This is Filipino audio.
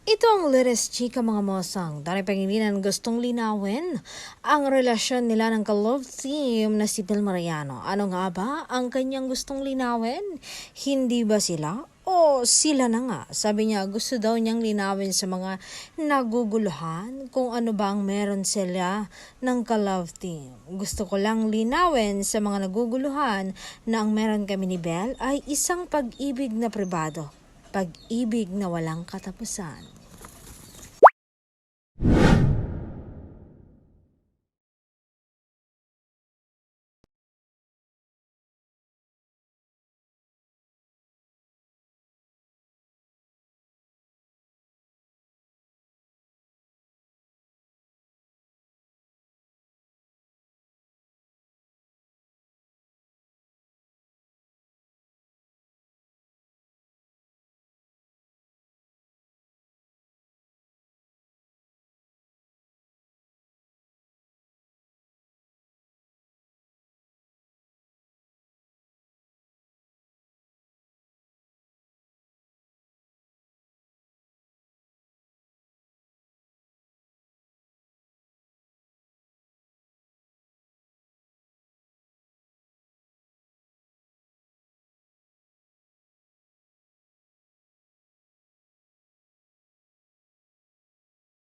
Ito ang latest chika mga mosang. Dari Pangilinan gustong linawin ang relasyon nila ng ka-love team na si Del Mariano. Ano nga ba ang kanyang gustong linawin? Hindi ba sila? O sila na nga? Sabi niya gusto daw niyang linawin sa mga naguguluhan kung ano ba ang meron sila ng ka-love team. Gusto ko lang linawin sa mga naguguluhan na ang meron kami ni Bel ay isang pag-ibig na pribado. Pag-ibig na walang katapusan.